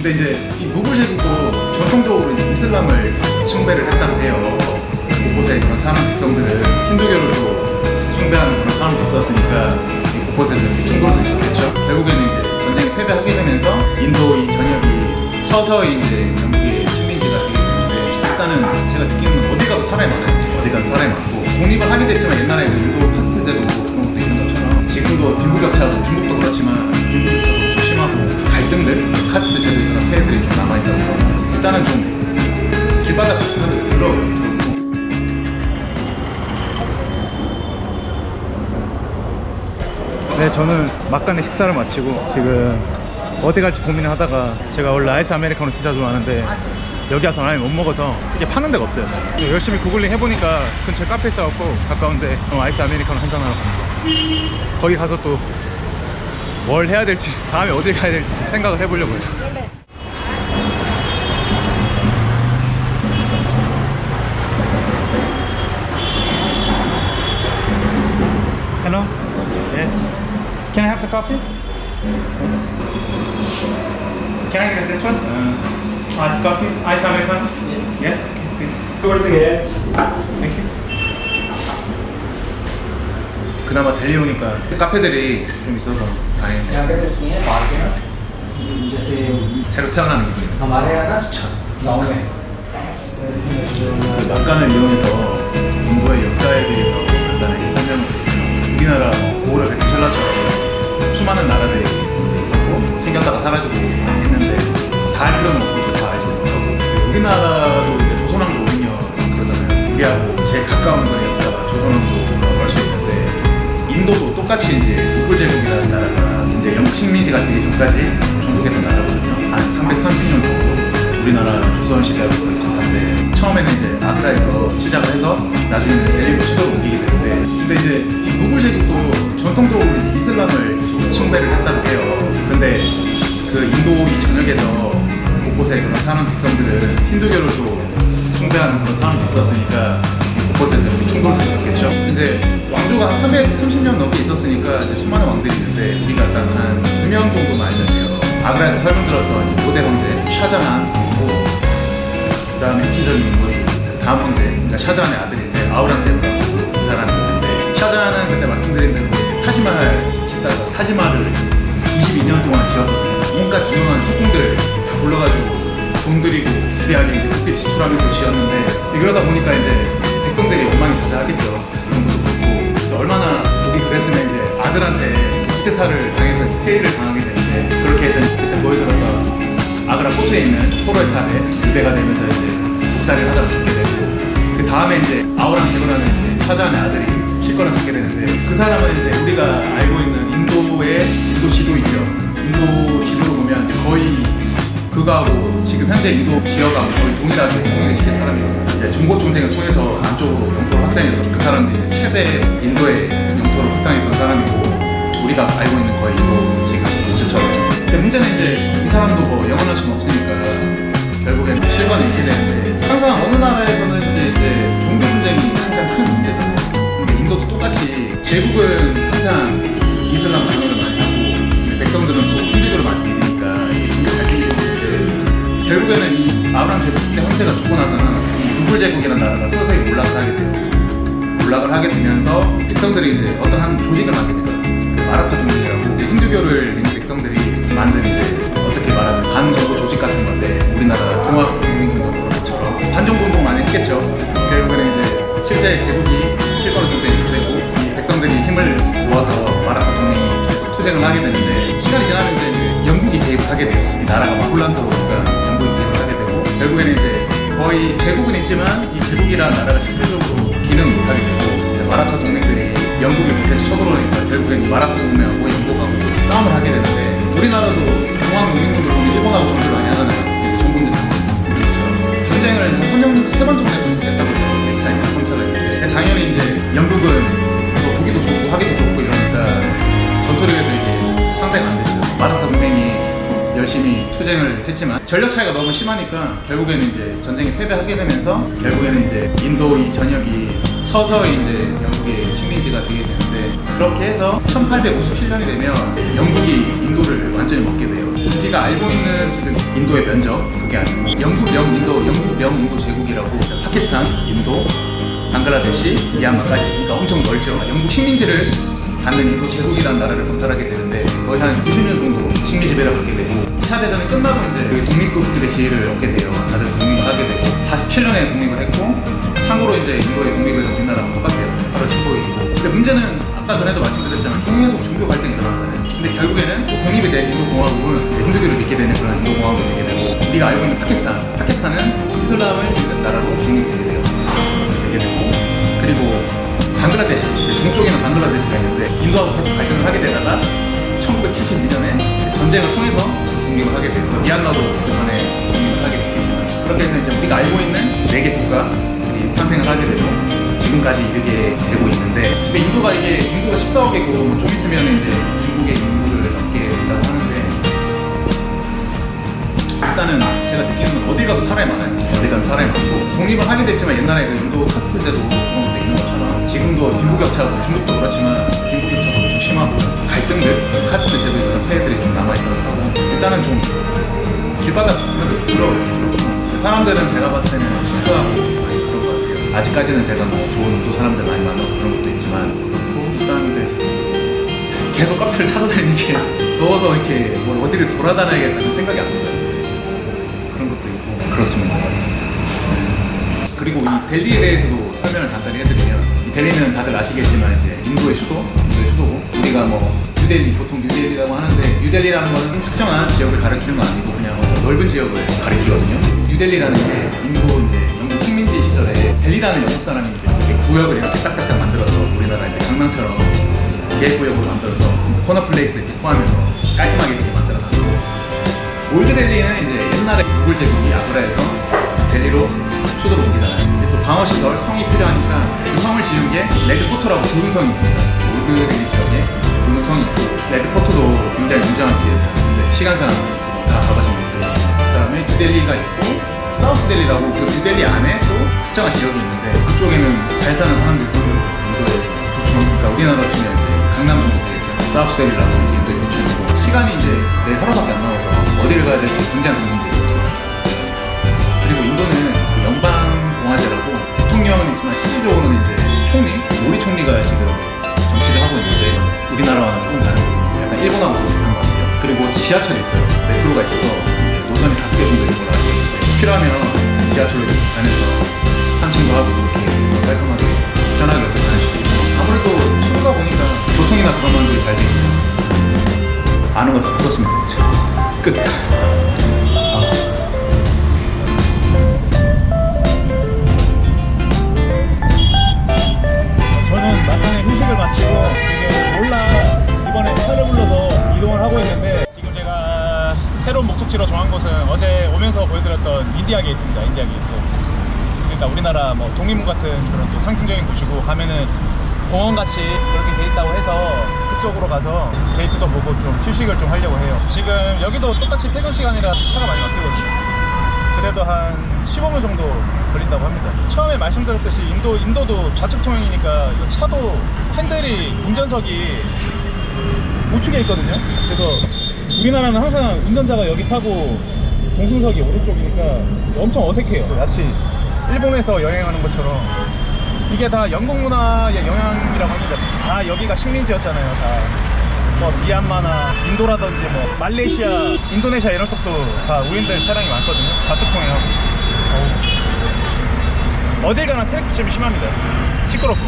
근데 이제 이 무굴 제국도 전통적으로 이제 이슬람을 숭배를 했다고 해요. 곳곳에 그런 사람 백성들은 힌두교를 또 숭배하는 그런 사람도 있었으니까 곳곳에서 이렇게 충돌도 있었겠죠. 결국에는 이제 전쟁이 패배하게 되면서 인도 이 전역이 서서히 이제 영국의 식민지가 되게 되는데, 일단은 제가 듣기로는 어디 가도 사람이 많아요. 어디 가도 사람이 많고, 독립을 하게 됐지만 옛날에는 인도 카스트 제도 그런 것도 있는 것처럼 지금도 빈부격차도, 중국도 그렇지만 빈부격차도 좀 심하고 갈등들, 카스트 제도의 그런 폐해들이 좀 남아있다고 해서 일단은 좀 길바닥 같은 데 들어오고. 네, 저는 막간의 식사를 마치고 지금 어디 갈지 고민을 하다가, 제가 원래 아이스 아메리카노 진짜 좋아하는데 여기 와서 라면 못 먹어서 이게 파는 데가 없어요. 잘. 열심히 구글링 해보니까 근처에 카페 있어갖고 가까운데 아이스 아메리카노 한잔 하러 갑니다. 거기 가서 또 뭘 해야 될지, 다음에 어딜 가야 될지 생각을 해보려고요. Hello? Yes. Can I have some coffee? Yes. Can I get this one? Iced coffee? Ice Americano? Yes. Yes? Okay, please. Yours again. Thank you. 그나마 델리 오니까 카페들이 좀 있어서 다행이네요. यहाँ पे कुछ नहीं है पार्क है जैसे 새로 태어나는 기분이에요. हमारे यहाँ ना गाँव में 막간을 이용해서 인도의 역사에 대해서 간단하게 설명을 드리면, 우리나라 고구려 백두 신라처럼 수많은 나라들이 있었고 생겼다가 사라지고 했는데 다 알 필요는 없고 다 알지 못하고, 우리나라도 이제 조선왕조 500년 그러잖아요. 우리하고 제일 가까운 그런 역사가 조선왕조라고 할 수 있는데, 인도도 똑같이 이제 무굴 제국이라는 나라가 이제 영국 식민지가 되기 전까지 존속했던 나라거든요. 한 330년 정도 우리나라 조선 시대하고 거의 비슷한데, 처음에는 이제 아그라에서 시작을 해서 나중에는 델리로 수도로 옮기게 되는데, 근데 이제 이 무굴 제국도 전통적으로 이제 이슬람을 숭배를 했다고 해요. 근데 그 인도 이 전역에서 곳곳에 그런 사람 백성들은 힌두교를 또 숭배하는 그런 사람도 있었으니까 곳곳에서 충돌도 있었겠죠. 이제 왕조가 한 330년 넘게 있었으니까 이제 수많은 왕들이 있는데, 우리가 딱 한 2명 정도만 알잖아요. 아그라에서 설명드렸던 5대 황제 샤자한, 그리고 그 다음에 핵심적인 인물이 그 다음 황제, 그러니까 샤자한의 아들인데 아우랑제브라고 그 사람이 있는데, 샤자한은 그때 말씀드린 대로 타지마할 짓다가 타지마할을 22년 동안 지었거든요. 온갖 유명한 석궁들 다 불러가지고 돈 들이고 기대하게 이제 크게 지출하면서 지었는데, 그러다 보니까 이제 백성들이 원망이 자자하겠죠. 정부도 그렇고. 얼마나 보기 그랬으면 이제 아들한테 쿠데타를 당해서 폐위를 당하게 되는데, 그렇게 해서 그때 모여들었던 아그라 포트에 있는 포로에탑에 유배가 되면서 이제 복사를 하다가 죽게 되고, 그 다음에 이제 아우랑제브라는 이제 샤자한의 아들이 실권을 잡게 되는데, 그 사람은 이제 우리가 알고 있는 인도의 인도 지도 있죠. 인도 지도로 보면 이제 거의 그거하고 지금 현재 인도 지역하고 거의 동일하게 통일을 시킨 사람이에요. 이제 중고 전쟁을 통해서 남쪽으로 영토를 확장해서 그 사람들이 이제 최대 인도의 영토를 확장했던 사람이고, 우리가 알고 있는 거의 인도 지금 모처처럼. 근데 문제는 이제 이 사람도 뭐 영원할 수는 없으니까 결국엔 실권을 잃게 되는데, 항상 어느 나라에서는 이제 종교 분쟁이 항상 큰 문제잖아요. 근데 인도도 똑같이 제국은 항상 이슬람 강요를 많이 하고, 근데 백성들은 또 힌두교를 많이 믿으니까 이게 종교 갈등이 있는데, 결국에는 이 아우랑제브 때 황제가 죽고 나서는 이 무굴 제국이라는 나라가 서서히 몰락을 하게 돼요. 몰락을 하게 되면서 백성들이 이제 어떤 한 조직을 만들게 돼요. 그 마라타 동맹이라고 힌두교를 믿는 백성들이 만든 이제 어떻게 말하면 반정부 조직 같은 건데, 우리나라 동아국민운동 그런 것처럼 반정부 운동 많이 했겠죠. 결국에는 이제 실제 제국이 실권을 좀 잃게 되고, 이 백성들이 힘을 모아서 마라타 동맹이 계속 투쟁을 하게 되는데, 시간이 지나면서 이제 영국이 개입을 하게 돼요. 이 나라가 막 혼란스러우니까 영국이 개입을 하게 되고, 결국에는 이제 거의 제국은 있지만 이 제국이라는 나라가 실질적으로 기능을 못하게 되고, 마라타 동맹들이 영국이 그렇게 쳐들어오니까 결국엔 마라타 동맹하고 영국하고 싸움을 하게 되는데, 우리나라도 중앙농민군들 보면 일본하고 전쟁을 많이 하잖아요. 정군들 우리처럼 전쟁을 한 3번 정도 했다고 해요. 차이나 3차례 했는데, 당연히 이제 영국은 뭐 보기도 좋고 하기도 좋고 이러니까 전투력에서 이게 상대가 안 되죠. 마라타 동맹이 열심히 투쟁을 했지만 전력 차이가 너무 심하니까 결국에는 이제 전쟁에 패배하게 되면서, 결국에는 이제 인도 이 전역이 서서히 이제 영국의 식민지가 되게 되는데, 그렇게 해서 1857년이 되면 영국이 인도를 완전히 먹게 돼요. 우리가 알고 있는 지금 인도의 면적 그게 아니고 영국령 인도 제국이라고 파키스탄, 인도, 방글라데시, 미얀마까지 그러니까 엄청 넓죠. 영국 식민지를 받는 인도 제국이라는 나라를 건설하게 되는데 거의 한 90년 정도 식민 지배를 받게 되고 2차 대전이 끝나고 이제 독립국들의 지위를 얻게 돼요. 다들 독립을 하게 되고 47년에 독립을 했고 참고로 이제 인도의 독립은 우리나라랑 똑같아요. 8월 15일이고. 근데 문제는 아까 전에도 말씀드렸지만 계속 종교 갈등이 일어나잖아요. 근데 결국에는 독립이 된 인도공화국은 힌두교를 믿게 되는 그런 인도공화국이 되게 되고 우리가 알고 있는 파키스탄은 이슬람을 믿는 나라로 독립되게 돼요. 되게 되고 그리고 방글라데시, 동쪽에는 방글라데시가 있는데 인도하고 계속 갈등을 하게 되다가 1972년에 전쟁을 통해서 독립을 하게 돼요. 미얀마도 그 전에 독립을 하게 됐겠지만 그렇게 해서 이제 우리가 알고 있는 4개 국가들이 탄생을 하게 되고 지금까지 이르게 되고 있는데 근데 인도가 이게 인구가 14억이고 좀 있으면 이제 중국의 인구를 넘게 된다고 하는데 일단은 제가 느끼는 건 어디 가도 사람이 많아요. 어디 가도 사람이 많고 독립을 하게 됐지만 옛날에 그 인도 카스트 제도 그런 것도 있는 것처럼 지금도 빈부격차, 중국도 그렇지만 빈부격차도 좀 심하고 갈등들, 카스트 제도 이런 폐해들이 좀 남아있더라고. 일단은 좀 길바닥 그래도 더러워요. 사람들은 제가 봤을 때는 순수하고 많이 그런 것 같아요. 아직까지는 제가 뭐 좋은 인도 사람들 많이 만나서 그런 것도 있지만 그렇고 일단 근데 계속 카페를 찾아다니는 게 더워서 이렇게 뭘 어디를 돌아다녀야겠다는 생각이 안 들어요. 그런 것도 있고 그렇습니다. 그리고 이 델리에 대해서도 설명을 간단히 해드리면 이 델리는 다들 아시겠지만 이제 인도의 수도고 우리가 뭐 뉴델리 보통 뉴델리라고 하는데 뉴델리라는 것은 특정한 지역을 가리키는 건 아니고 그냥 넓은 지역을 가리키거든요. 뉴델리라는 게 인도 이제 영국 식민지 시절에 델리라는 영국 사람이 이제 구역을 이렇게 딱딱딱 만들어서 우리나라 이제 강남처럼 계획구역으로 만들어서 코너 플레이스 이렇게 포함해서 깔끔하게 이렇게 만들어놨고 올드 델리는 이제 옛날에 무굴 제국이 아그라에서 델리로 수도로 옮기잖아요. 근데 또 방어시설, 성이 필요하니까 그 성을 지은 게 레드포트라고 붉은 성이 있습니다. 올드 델리 지역에 붉은 성이 있고 레드포트도 굉장히 웅장한 길이었어요. 근데 시간상 다 가보신 분들 그 다음에 뉴델리가 있고 사우스 델리라고 그 뉴델리 안에 또 특정한 지역이 있는데 그쪽에는 잘 사는 사람들이 인도에 부촌 그러니까 우리나라로 치면 이제 강남 정도 되겠죠. 사우스 델리라고 인도에 부촌이고 시간이 이제 내 하루밖에 안 나와서 어디를 가야 될지 굉장히 고민돼요. 그리고 인도는 그 연방공화제라고 대통령은 있지만 실질적으로는 이제 총리, 모리 총리가 지금 정치를 하고 있는데 우리나라와는 조금 다르고 약간 일본하고 비슷한 것 같아요. 그리고 지하철이 있어요. 메트로가 있어서 노선이 5개 정도 있는 걸로 알고 있는데 필요하면 지하철로 이렇게 다녀서 한층도 하고 이렇게 해서 깔끔하게 편하게 이렇게 다닐 수도 있고 아무래도 수도가 보니까 교통이나 그런 면들이 잘 돼 있죠. 아는 거 다 들었으면 되겠죠. 끝. 저는 막간에 휴식을 마치고 지금 올라 이번에 차를 불러서 이동을 하고 있는데 지금 제가 새로운 목적지로 정한 곳은 어제 오면서 보여드렸던 인디아 게이트입니다. 인디아 게이트. 그러니까 우리나라 뭐 독립문 같은 그런 또 상징적인 곳이고 가면은 공원같이 그렇게 돼 있다고 해서 그쪽으로 가서 게이트도 보고 좀 휴식을 좀 하려고 해요. 지금 여기도 똑같이 퇴근 시간이라 차가 많이 막히거든요. 그래도 한 15분 정도 걸린다고 합니다. 처음에 말씀드렸듯이 인도도 좌측 통행이니까 이거 차도 핸들이 운전석이 우측에 있거든요. 그래서 우리나라는 항상 운전자가 여기 타고 동승석이 오른쪽이니까 엄청 어색해요. 마치 일본에서 여행하는 것처럼 이게 다 영국 문화의 영향이라고 합니다. 다 여기가 식민지였잖아요. 다 뭐 미얀마나 인도라든지 뭐 말레이시아, 인도네시아 이런 쪽도 다 우인들 차량이 많거든요. 좌측 통행하고 어딜 가나 트래픽 좀 심합니다. 시끄럽고